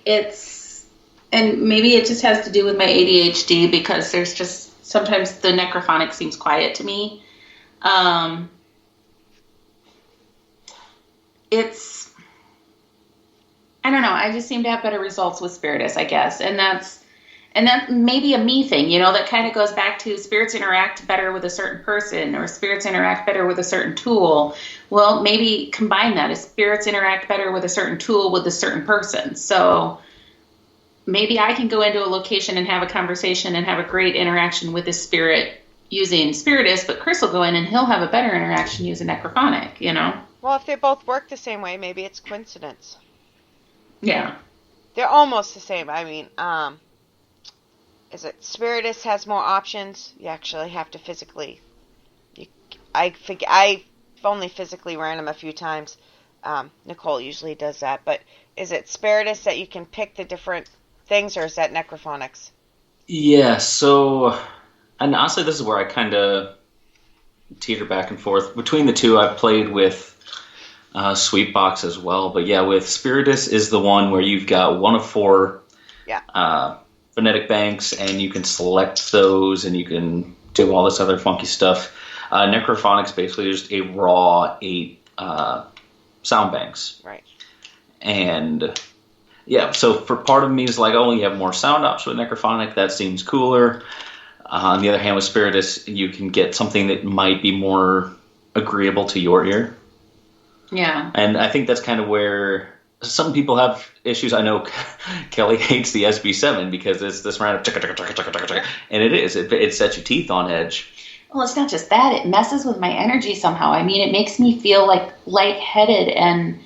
and maybe it just has to do with my ADHD because there's just sometimes the necrophonic seems quiet to me. I don't know. I just seem to have better results with Spiritus, I guess, and that may be a me thing. That kind of goes back to spirits interact better with a certain person or spirits interact better with a certain tool. Well, maybe combine that as spirits interact better with a certain tool with a certain person. So maybe I can go into a location and have a conversation and have a great interaction with a spirit using Spiritus, but Chris will go in and he'll have a better interaction using necrophonic, Well, if they both work the same way, maybe it's coincidence. Yeah. They're almost the same. I mean, is it Spiritus has more options? You actually have to physically. I've only physically ran them a few times. Nicole usually does that. But is it Spiritus that you can pick the different things, or is that Necrophonics? Yeah. So, and honestly, this is where I kind of teeter back and forth between the two. I've played with Sweetbox as well, but yeah, with Spiritus is the one where you've got one of four. Yeah. Phonetic banks, and you can select those, and you can do all this other funky stuff. Necrophonics basically just a raw 8 sound banks. Right. And yeah, so for part of me is like, oh, you have more sound options with Necrophonic. That seems cooler. On the other hand, with Spiritus, you can get something that might be more agreeable to your ear. Yeah. And I think that's kind of where some people have issues. I know Kelly hates the SB7 because it's this random and it is. It sets your teeth on edge. Well, it's not just that. It messes with my energy somehow. I mean, it makes me feel like lightheaded and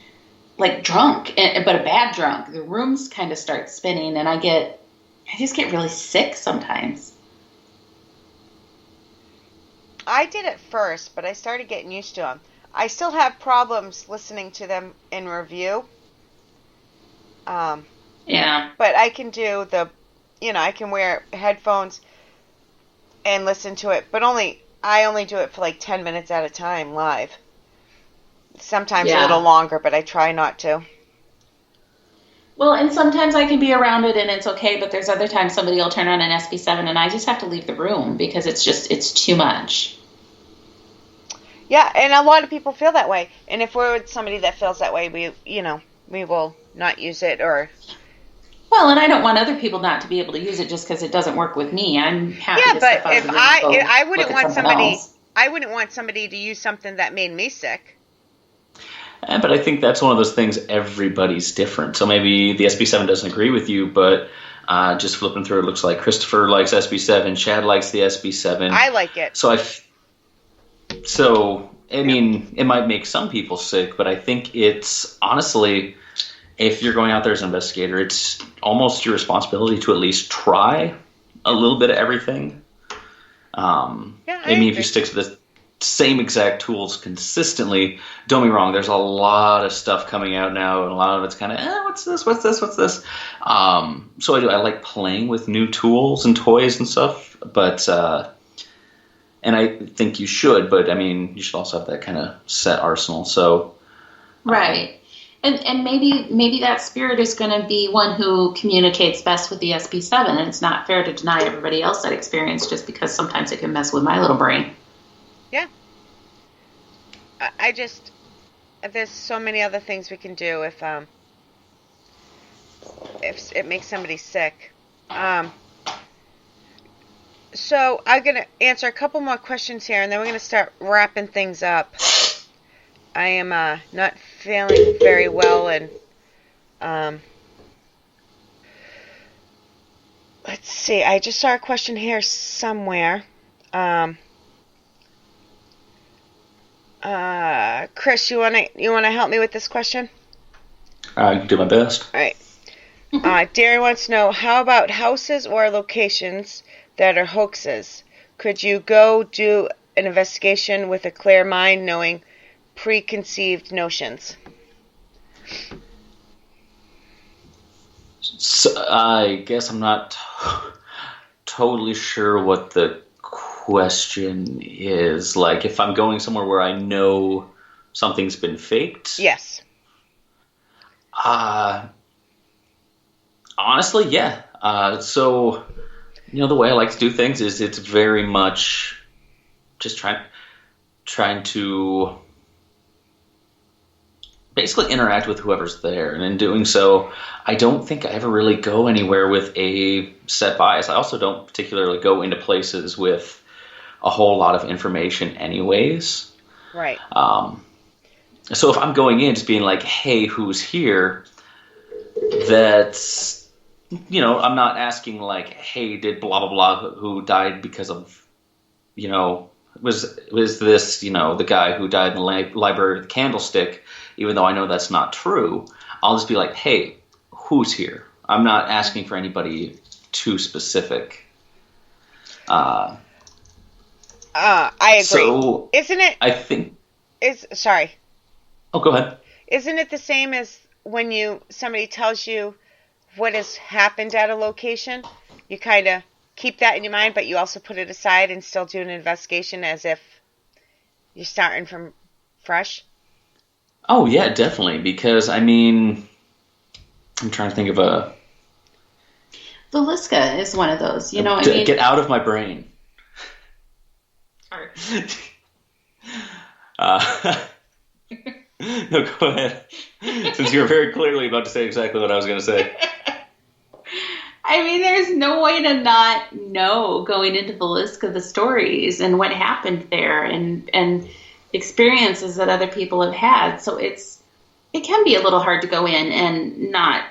like drunk, but a bad drunk. The rooms kind of start spinning, and I just get really sick sometimes. I did it first, but I started getting used to them. I still have problems listening to them in review. Yeah. But I can do I can wear headphones and listen to it, but I only do it for like 10 minutes at a time live. Sometimes a little longer, but I try not to. Well, and sometimes I can be around it and it's okay, but there's other times somebody will turn on an SB7 and I just have to leave the room because it's too much. Yeah, and a lot of people feel that way. And if we're with somebody that feels that way, we will not use it or... Well, and I don't want other people not to be able to use it just because it doesn't work with me. I'm happy to step out of the room. I wouldn't want somebody... I wouldn't want somebody to use something that made me sick. But I think that's one of those things, everybody's different. So maybe the SB7 doesn't agree with you, but just flipping through, it looks like Christopher likes SB7, Chad likes the SB7. I like it. So, I mean, it might make some people sick, but I think it's, honestly, if you're going out there as an investigator, it's almost your responsibility to at least try a little bit of everything. If you stick to the same exact tools consistently, don't be wrong, there's a lot of stuff coming out now, and a lot of it's kind of, what's this? So I like playing with new tools and toys and stuff, but... and I think you should, but I mean, you should also have that kind of set arsenal. So, right, and maybe that spirit is going to be one who communicates best with the SB7, and it's not fair to deny everybody else that experience just because sometimes it can mess with my little brain. Yeah, there's so many other things we can do if it makes somebody sick. So I'm going to answer a couple more questions here, and then we're going to start wrapping things up. I am not feeling very well, and let's see. I just saw a question here somewhere. Chris, you wanna help me with this question? I can do my best. All right. Darren wants to know, how about houses or locations that are hoaxes? Could you go do an investigation with a clear mind, knowing preconceived notions. So I guess I'm not totally sure what the question is. Like, if I'm going somewhere where I know something's been faked? Yes. Honestly, yeah. So, the way I like to do things is it's very much just trying to basically interact with whoever's there. And in doing so, I don't think I ever really go anywhere with a set bias. I also don't particularly go into places with a whole lot of information anyways. Right. So if I'm going in just being like, hey, who's here? That's, I'm not asking like, hey, did blah, blah, blah, who died because of, was this, the guy who died in the library with the candlestick, even though I know that's not true. I'll just be like, hey, who's here? I'm not asking for anybody too specific. I agree. So isn't it? I think. Sorry. Oh, go ahead. Isn't it the same as when somebody tells you what has happened at a location? You kind of keep that in your mind, but you also put it aside and still do an investigation as if you're starting from fresh? Oh, yeah, definitely. Because, I'm trying to think of a... Villisca is one of those, Get out of my brain. Sorry. No, go ahead. Since you're very clearly about to say exactly what I was going to say. There's no way to not know going into Villisca the stories and what happened there and experiences that other people have had. So it can be a little hard to go in and not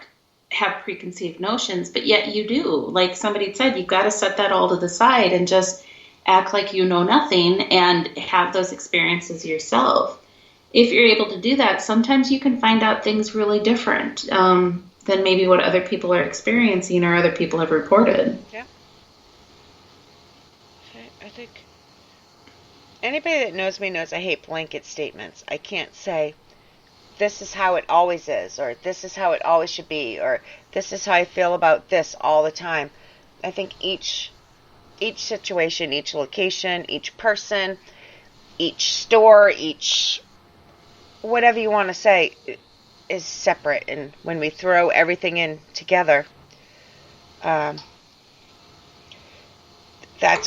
have preconceived notions, but yet you do. Like somebody said, you've got to set that all to the side and just act like you know nothing and have those experiences yourself. If you're able to do that, sometimes you can find out things really different than maybe what other people are experiencing or other people have reported. Yeah. I think anybody that knows me knows I hate blanket statements. I can't say, this is how it always is, or this is how it always should be, or this is how I feel about this all the time. I think each situation, each location, each person, each store, each whatever you want to say is separate, and when we throw everything in together, that's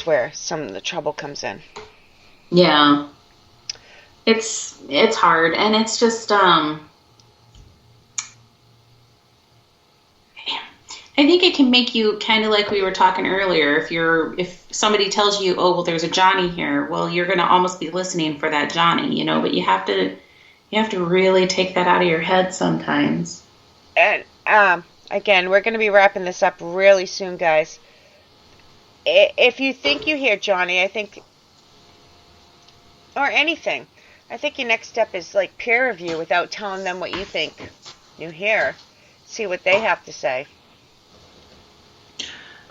where some of the trouble comes in. Yeah, it's hard, and it's just I think it can make you kind of like we were talking earlier. If somebody tells you, oh well, there's a Johnny here, well, you're going to almost be listening for that Johnny, but you have to really take that out of your head sometimes. And again, we're going to be wrapping this up really soon, guys. If you think you hear Johnny, I think, or anything, I think your next step is like peer review without telling them what you think you hear. See what they have to say.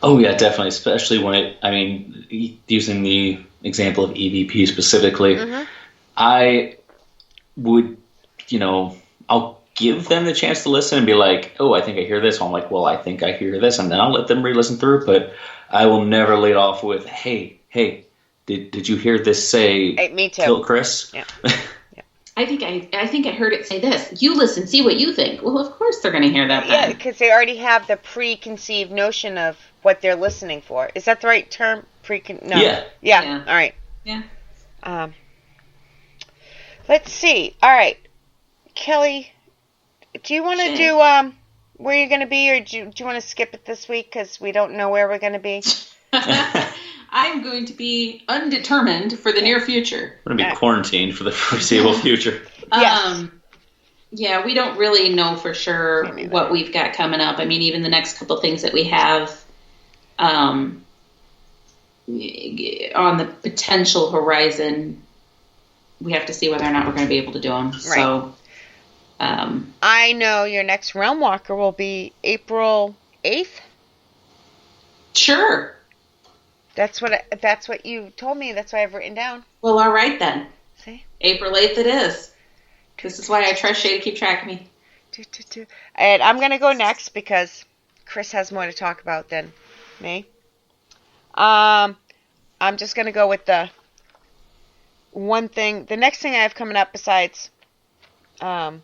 Oh yeah, definitely. Especially when using the example of EVP specifically, I would, I'll give them the chance to listen and be like, oh, I think I hear this. I'm like, well, I think I hear this. And then I'll let them re-listen through. But I will never lead off with, hey, did you hear this say, hey, me too. Kill Chris? Yeah. I think I heard it say this. You listen, see what you think. Well, of course they're going to hear that. Yeah, because they already have the preconceived notion of what they're listening for. Is that the right term? No. Yeah. All right. Yeah. Let's see. All right, Kelly, do you want to do where you're going to be, or do you want to skip it this week because we don't know where we're going to be? I'm going to be undetermined for the near future. I'm going to be quarantined for the foreseeable future. Yes. Yeah, we don't really know for sure what we've got coming up. Even the next couple things that we have on the potential horizon, we have to see whether or not we're going to be able to do them. Right. So, I know your next Realm Walker will be April 8th. Sure. That's what you told me. That's why I've written down. Well, all right then. See? April 8th it is. This is why I trust Shay to keep track of me. And I'm going to go next because Chris has more to talk about than me. I'm just going to go with the one thing. The next thing I have coming up besides next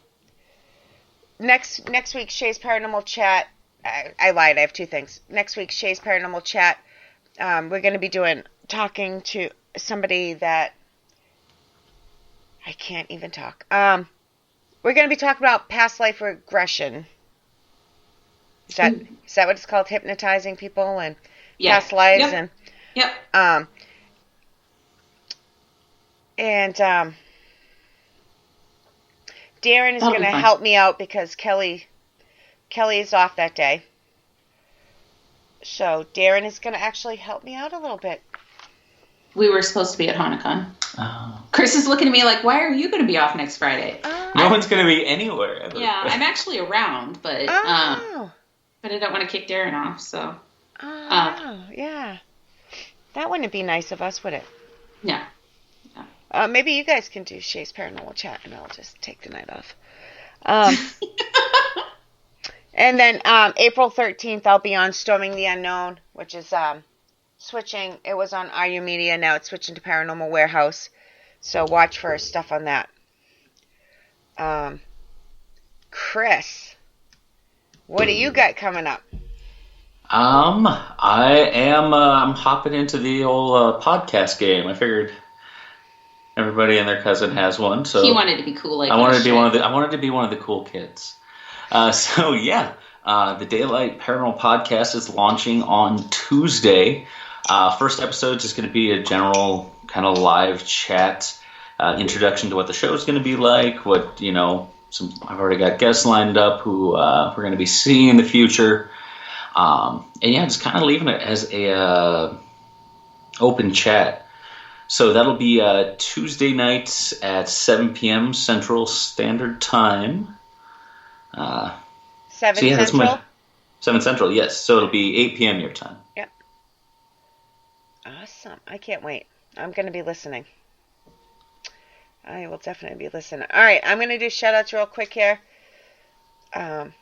week, Shay's Paranormal Chat. I lied. I have two things. Next week, Shay's Paranormal Chat. We're going to be talking to somebody that I can't even talk. We're going to be talking about past life regression. Is that what it's called? Hypnotizing people and past lives and and Darren is going to help me out because Kelly is off that day. So Darren is going to actually help me out a little bit. We were supposed to be at HaunaCon. Oh. Chris is looking at me like, why are you going to be off next Friday? No one's going to be anywhere. Yeah, I'm actually around, but I don't want to kick Darren off, so. Yeah. That wouldn't be nice of us, would it? No. Maybe you guys can do Shay's Paranormal Chat, and I'll just take the night off. And then April 13th, I'll be on Storming the Unknown, which is switching. It was on RU Media. Now it's switching to Paranormal Warehouse. So watch for stuff on that. Chris, what do you got coming up? I'm hopping into the old podcast game. I figured everybody and their cousin has one, so he wanted to be cool. I wanted to be one of the cool kids. The Daylight Paranormal Podcast is launching on Tuesday. First episode is going to be a general kind of live chat, introduction to what the show is going to be like. I've already got guests lined up who we're going to be seeing in the future. Just kind of leaving it as a open chat. So that'll be Tuesday nights at 7 p.m. Central Standard Time. 7 Central? 7 Central, yes. So it'll be 8 p.m. your time. Yep. Awesome. I can't wait. I'm going to be listening. I will definitely be listening. All right, I'm going to do shout-outs real quick here. And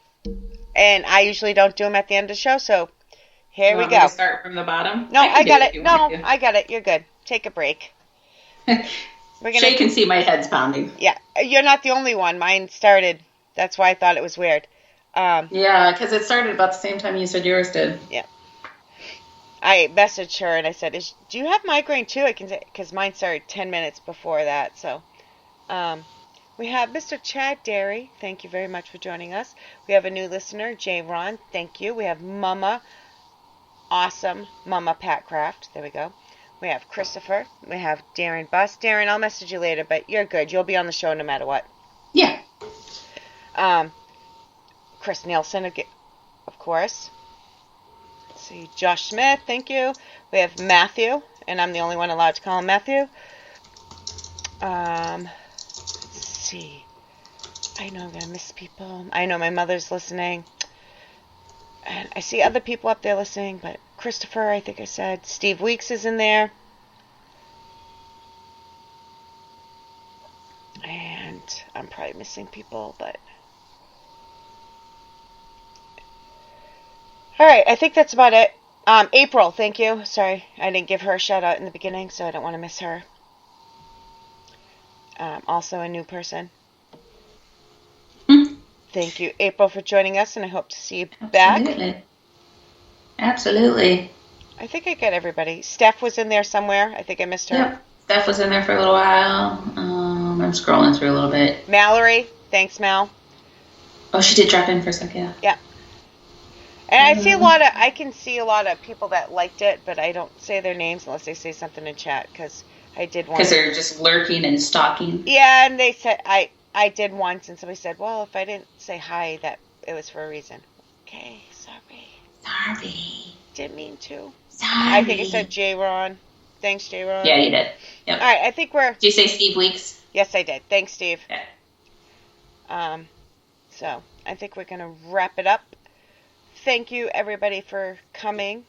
I usually don't do them at the end of the show, so here we go. Want me to start from the bottom? No, I got it. No, I got it. You're good. Take a break. Shay can see my head's pounding. Yeah, you're not the only one. Mine started. That's why I thought it was weird. Yeah, because it started about the same time you said yours did. Yeah. I messaged her and I said, do you have migraine too? I can say, because mine started 10 minutes before that. So, we have Mr. Chad Derry. Thank you very much for joining us. We have a new listener, Jay Ron. Thank you. We have Awesome Mama Pat Craft. There we go. We have Christopher. We have Darren Buss. Darren, I'll message you later, but you're good. You'll be on the show no matter what. Yeah. Chris Nielsen, of course. Let's see, Josh Smith, thank you. We have Matthew, and I'm the only one allowed to call him Matthew. Let's see. I know I'm going to miss people. I know my mother's listening. And I see other people up there listening, but Christopher, I think I said. Steve Weeks is in there. And I'm probably missing people, but... All right, I think that's about it. April, thank you. Sorry, I didn't give her a shout out in the beginning, so I don't want to miss her. Also a new person. Thank you, April, for joining us, and I hope to see you back. Absolutely. I think I got everybody. Steph was in there somewhere. I think I missed her. Yep, Steph was in there for a little while. I'm scrolling through a little bit. Mallory, thanks, Mal. Oh, she did drop in for a second. Yeah. And I can see a lot of people that liked it, but I don't say their names unless they say something in chat, because I did once. Because they're just lurking and stalking. Yeah, and they said, I did once, and somebody said, well, if I didn't say hi, that it was for a reason. Okay, sorry. Didn't mean to. Sorry. I think I said J-Ron. Thanks, J-Ron. Yeah, you did. Yep. All right, I think we're... Did you say Steve Weeks? Yes, I did. Thanks, Steve. Yeah. So, I think we're going to wrap it up. Thank you, everybody, for coming.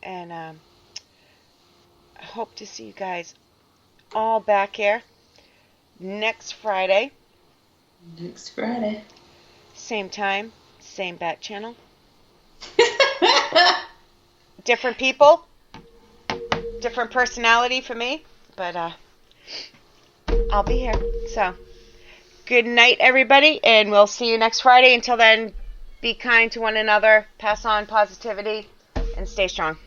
And I hope to see you guys all back here next Friday. Next Friday. Same time, same bat channel. Different people, different personality for me, but I'll be here. So, good night, everybody, and we'll see you next Friday. Until then, be kind to one another, pass on positivity, and stay strong.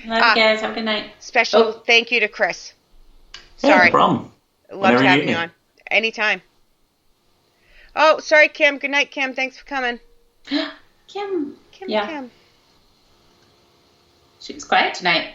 Love you guys. Have a good night. Special thank you to Chris. Yeah, Sorry. no problem. Loved Whenever you having need you me. on. Anytime. Oh, sorry, Kim. Good night, Kim. Thanks for coming. Kim. Kim, Yeah. Kim. She was quiet tonight.